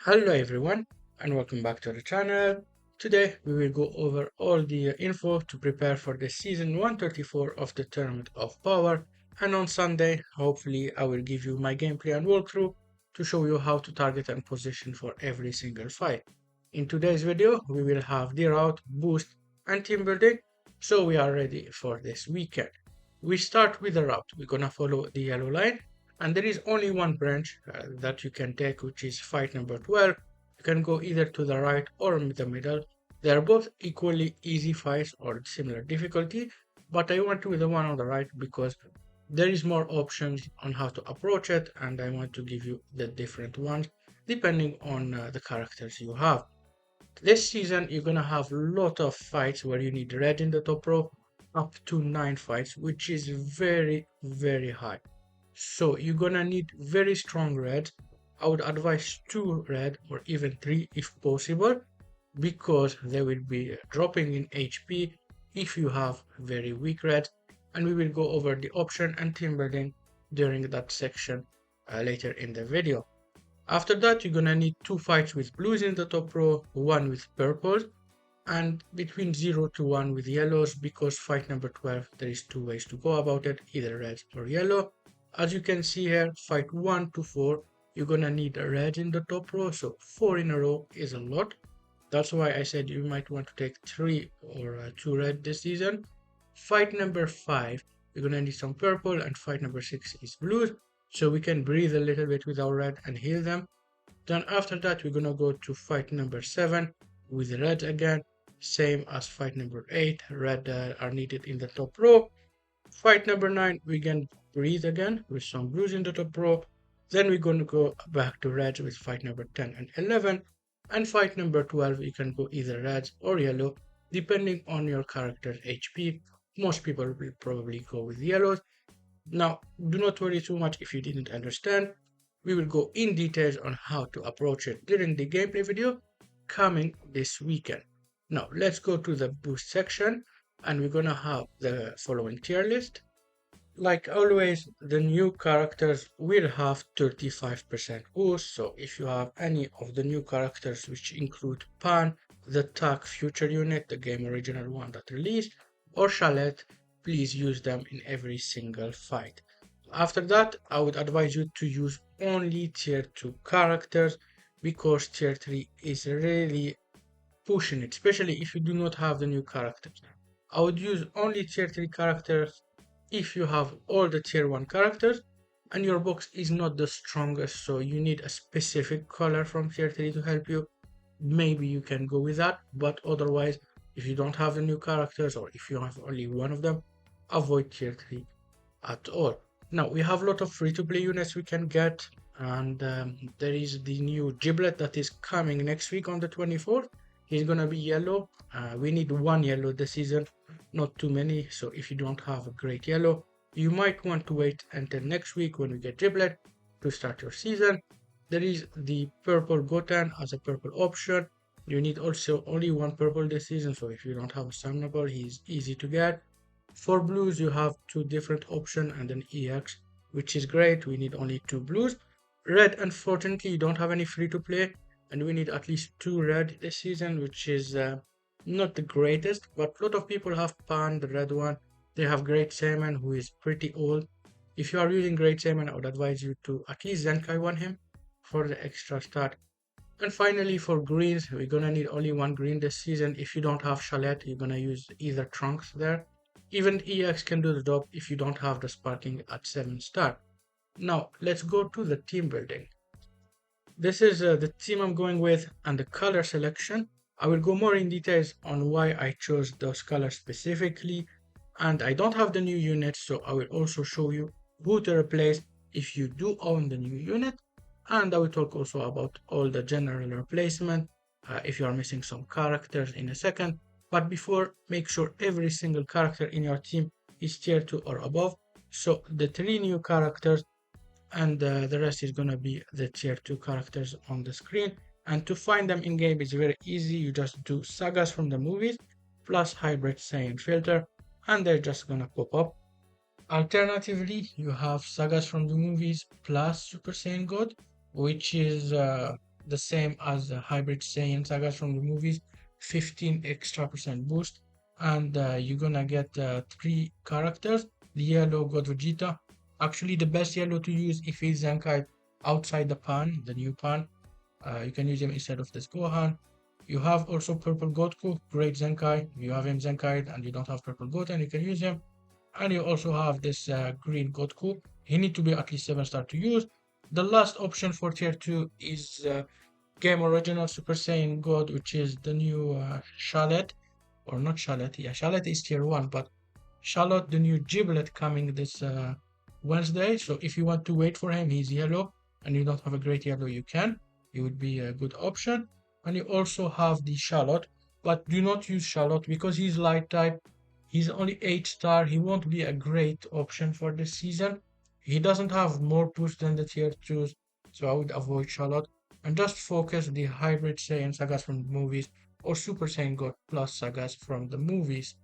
Hello everyone and welcome back to the channel. Today we will go over all the info to prepare for the season 134 of the Tournament of Power, and on Sunday hopefully I will give you my gameplay and walkthrough to show you how to target and position for every single fight. In today's video we will have the route, boost and team building, so we are ready for this weekend. We start with the route. We're gonna follow the yellow line and there is only one branch that you can take, which is fight number 12. You can go either to the right or in the middle. They are both equally easy fights or similar difficulty, but I want to do the one on the right because there is more options on how to approach it, and I want to give you the different ones depending on the characters you have. This season you're gonna have a lot of fights where you need red in the top row, up to 9 fights, which is very high. So you're gonna need very strong red. I would advise 2 red or even 3 if possible, because they will be dropping in HP if you have very weak red, and we will go over the option and team building during that section later in the video. After that you're gonna need 2 fights with blues in the top row, 1 with purples, and between 0 to 1 with yellows, because fight number 12 there is 2 ways to go about it, either red or yellow. As you can see here, fight 1 to 4 you're gonna need a red in the top row, so 4 in a row is a lot. That's why I said you might want to take 3 or 2 red this season. Fight number 5 you're gonna need some purple, and fight number 6 is blues, so we can breathe a little bit with our red and heal them. Then after that we're gonna go to fight number 7 with red again, same as fight number 8, red are needed in the top row. Fight number 9 we can breathe again with some blues in the top row. Then we're going to go back to reds with fight number 10 and 11, and fight number 12 you can go either reds or yellow depending on your character's HP. Most people will probably go with yellows. Now do not worry too much if you didn't understand. We will go in details on how to approach it during the gameplay video coming this weekend. Now let's go to the boost section, and we're gonna have the following tier list. Like always, the new characters will have 35% boost, so if you have any of the new characters which include Pan, the TAC future unit, the game original one that released, or Chalet, please use them in every single fight. After that, I would advise you to use only tier 2 characters, because tier 3 is really pushing it, especially if you do not have the new characters. I would use only tier 3 characters if you have all the tier 1 characters and your box is not the strongest, so you need a specific color from tier 3 to help you. Maybe you can go with that, but otherwise, if you don't have the new characters or if you have only one of them, avoid tier 3 at all. Now we have a lot of free-to-play units we can get, and there is the new Giblet that is coming next week on the 24th. He's gonna be yellow. We need 1 yellow this season, not too many, so if you don't have a great yellow, you might want to wait until next week when we get Giblet to start your season. There is the purple Gotan as a purple option. You need also only 1 purple this season, so if you don't have a summonable, he's easy to get. For blues you have 2 different options and an EX, which is great. We need only 2 blues. Red, unfortunately you don't have any free to play, and we need at least 2 red this season, which is not the greatest, but a lot of people have Pan, the red one. They have Great Saiyaman, who is pretty old. If you are using Great Saiyaman, I would advise you to at least Zenkai one him for the extra start. And finally, for greens, we're gonna need only 1 green this season. If you don't have Chalet, you're gonna use either Trunks there. Even EX can do the job if you don't have the sparking at 7 star. Now let's go to the team building. This is the team I'm going with and the color selection. I will go more in details on why I chose those colors specifically, and I don't have the new units, so I will also show you who to replace if you do own the new unit, and I will talk also about all the general replacement if you are missing some characters in a second. But before, make sure every single character in your team is tier 2 or above, so the 3 new characters and the rest is gonna be the tier 2 characters on the screen. And to find them in game is very easy. You just do sagas from the movies plus hybrid Saiyan filter, and they're just gonna pop up. Alternatively, you have sagas from the movies plus Super Saiyan God, which is the same as the hybrid Saiyan sagas from the movies, 15 extra percent boost, and you're gonna get three characters. The yellow God Vegeta, actually the best yellow to use if he's Zenkai outside the pan, the new pan. You can use him instead of this Gohan. You have also purple Goku, great Zenkai. If you have him Zenkai and you don't have purple Goten, you can use him. And you also have this green Goku. He need to be at least 7 star to use. The last option for tier 2 is Game Original Super Saiyan God, which is the new Charlotte, or not Charlotte, yeah, Charlotte is tier 1, but Charlotte, the new Giblet coming this Wednesday. So if you want to wait for him, he's yellow, and you don't have a great yellow, you can. He would be a good option. And you also have the Charlotte, but do not use Charlotte because he's light type. He's only 8 star. He won't be a great option for this season. He doesn't have more push than the tier 2s, so I would avoid Charlotte and just focus the hybrid Saiyan sagas from the movies or Super Saiyan God Plus sagas from the movies.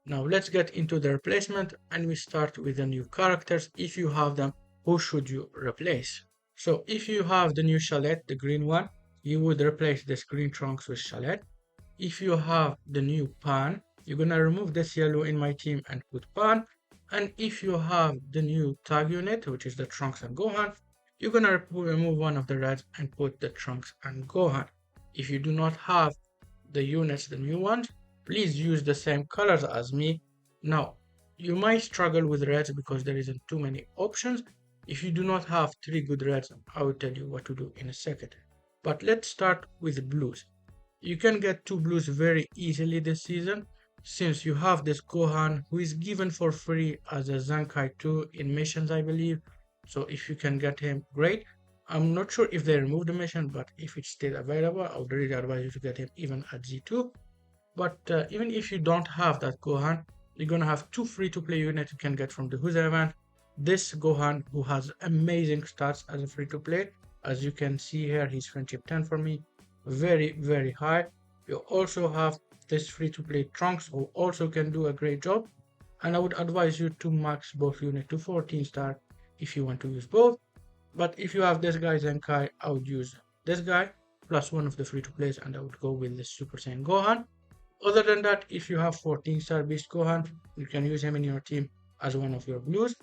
Now let's get into the replacement and we start with the new characters. If you have them, who should you replace? So if you have the new Chalet, the green one, you would replace this green Trunks with Chalet. If you have the new Pan, you're gonna remove this yellow in my team and put Pan. And if you have the new tag unit, which is the Trunks and Gohan, you're gonna remove one of the reds and put the Trunks and Gohan. If you do not have the units, the new ones, please use the same colors as me. Now, you might struggle with reds because there isn't too many options. If you do not have three good reds, I will tell you what to do in a second. But let's start with blues. You can get two blues very easily this season since you have this Gohan who is given for free as a Zankai 2 in missions, I believe. So if you can get him, great. I'm not sure if they removed the mission, but if it's still available, I would really advise you to get him even at Z2. But even if you don't have that Gohan, you're gonna have two free-to-play units you can get from the Who's event. This Gohan, who has amazing stats as a free-to-play, as you can see here, he's friendship 10 for me, very high. You also have this free-to-play Trunks, who also can do a great job. And I would advise you to max both units to 14 star if you want to use both. But if you have this guy Zenkai, I would use this guy plus one of the free-to-plays, and I would go with this Super Saiyan Gohan. Other than that, if you have 14 star Beast Gohan, you can use him in your team as one of your blues.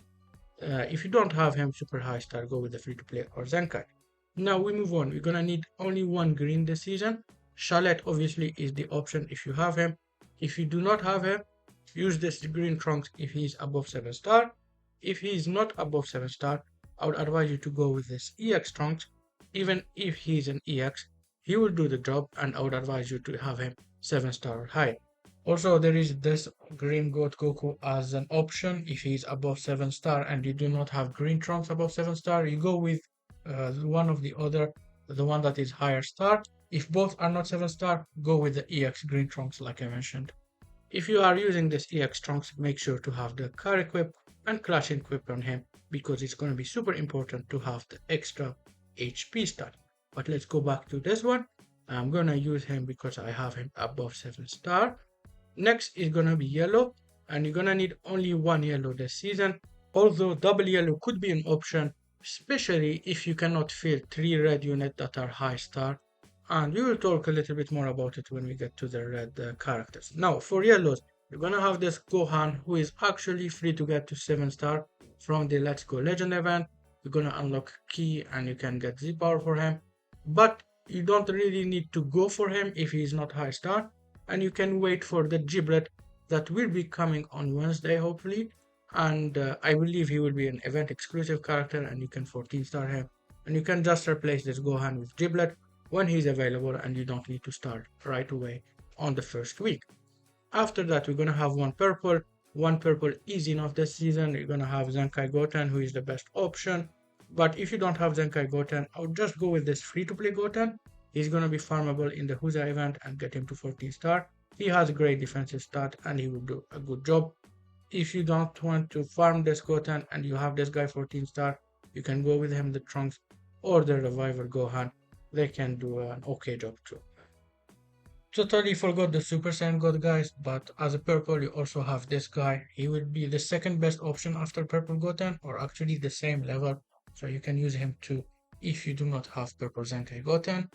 If you don't have him super high star, go with the free to play or Zenkai. Now we move on. We're gonna need only one green this season. Chalet obviously is the option if you have him. If you do not have him, use this green Trunks if he's above 7 star. If he's not above 7 star, I would advise you to go with this EX Trunks. Even if he's an EX, he will do the job, and I would advise you to have him 7 star or higher. Also, there is this green goat Goku as an option. If he's above 7 star and you do not have green Trunks above 7 star, you go with one of the other, the one that is higher star. If both are not 7 star, go with the EX green Trunks like I mentioned. If you are using this EX Trunks, make sure to have the car equip and clash equip on him because it's going to be super important to have the extra HP stat. But let's go back to this one. I'm gonna use him because I have him above 7 star. Next is gonna be yellow, and you're gonna need only one yellow this season. Although double yellow could be an option, especially if you cannot fill 3 red units that are high star. And we will talk a little bit more about it when we get to the red characters. Now for yellows, you're gonna have this Gohan who is actually free to get to 7 star from the Let's Go Legend event. You're gonna unlock key and you can get Z power for him. But you don't really need to go for him if he is not high star, and you can wait for the Giblet that will be coming on Wednesday hopefully, and I believe he will be an event exclusive character and you can 14 star him, and you can just replace this Gohan with Giblet when he's available and you don't need to start right away on the first week. After that we're gonna have one purple is enough this season. You're gonna have Zenkai Goten, who is the best option. But if you don't have Zenkai Goten, I would just go with this free-to-play Goten. He's gonna be farmable in the Huza event and get him to 14 star. He has a great defensive stat and he will do a good job. If you don't want to farm this Goten and you have this guy 14 star, you can go with him the Trunks or the Reviver Gohan. They can do an okay job too. Totally forgot the Super Saiyan God guys, but as a purple you also have this guy. He would be the second best option after purple Goten, or actually the same level, so you can use him too if you do not have purple Zenkai Goten.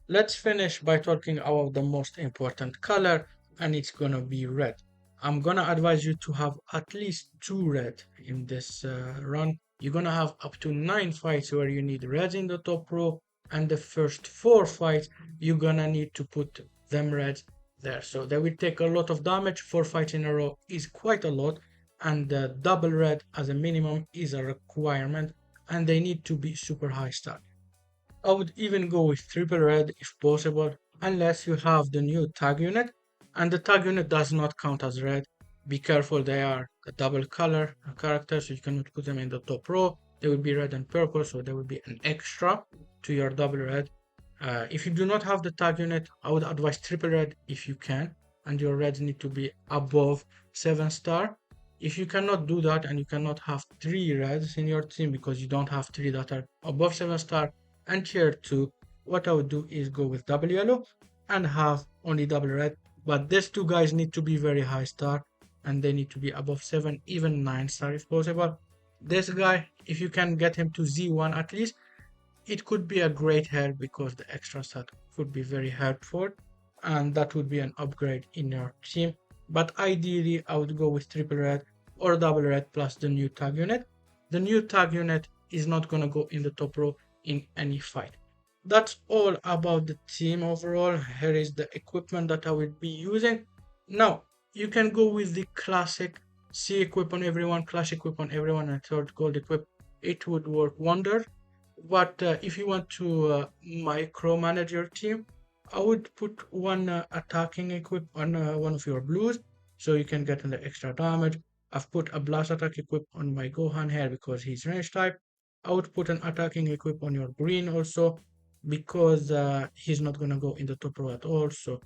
Let's finish by talking about the most important color, and it's gonna be red. I'm gonna advise you to have at least two red in this run. You're gonna have up to 9 fights where you need red in the top row, and the first 4 fights you're gonna need to put them reds there. So they will take a lot of damage. 4 fights in a row is quite a lot, and double red as a minimum is a requirement, and they need to be super high stat. I would even go with triple red if possible, unless you have the new tag unit, and the tag unit does not count as red. Be careful, they are a double color character, so you cannot put them in the top row. They will be red and purple, so there will be an extra to your double red. If you do not have the tag unit, I would advise triple red if you can, and your reds need to be above 7 star. If you cannot do that and you cannot have 3 reds in your team because you don't have 3 that are above 7 star, and tier 2, what I would do is go with double yellow and have only double red. But these two guys need to be very high star and they need to be above 7, even 9 star if possible. This guy, if you can get him to Z1 at least, it could be a great help because the extra stat could be very helpful and that would be an upgrade in your team. But ideally, I would go with triple red or double red plus the new tag unit. The new tag unit is not gonna go in the top row in any fight. That's all about the team overall. Here is the equipment that I will be using. Now, you can go with the classic C equip on everyone, clash equip on everyone, and third gold equip. It would work wonder. But if you want to micromanage your team, I would put one attacking equip on one of your blues so you can get the extra damage. I've put a blast attack equip on my Gohan here because he's range type. I would put an attacking equip on your green also because he's not gonna go in the top row at all, so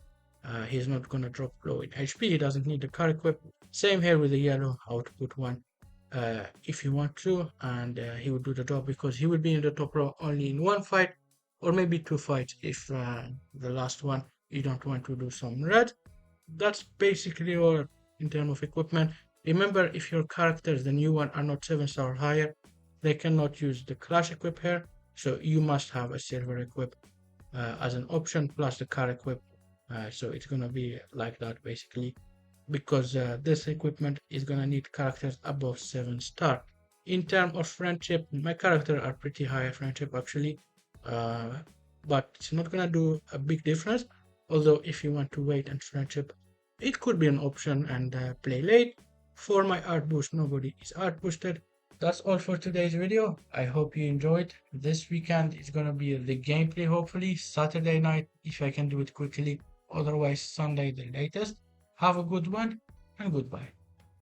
he's not gonna drop low in HP. He doesn't need the car equip. Same here with the yellow. I would put one if you want to, and he would do the job because he will be in the top row only in one fight or maybe 2 fights if the last one you don't want to do some red. That's basically all in terms of equipment. Remember, if your characters, the new one, are not 7 star or higher, they cannot use the clash equip here, so you must have a silver equip as an option plus the car equip. So it's gonna be like that basically because this equipment is gonna need characters above 7 star. In terms of friendship, my characters are pretty high friendship actually, uh, but it's not gonna do a big difference. Although if you want to wait and friendship, it could be an option and play late. For my art boost, nobody is art boosted. That's all for today's video. I hope you enjoyed. This weekend is gonna be the gameplay, hopefully Saturday night if I can do it quickly, otherwise Sunday the latest. Have a good one and goodbye.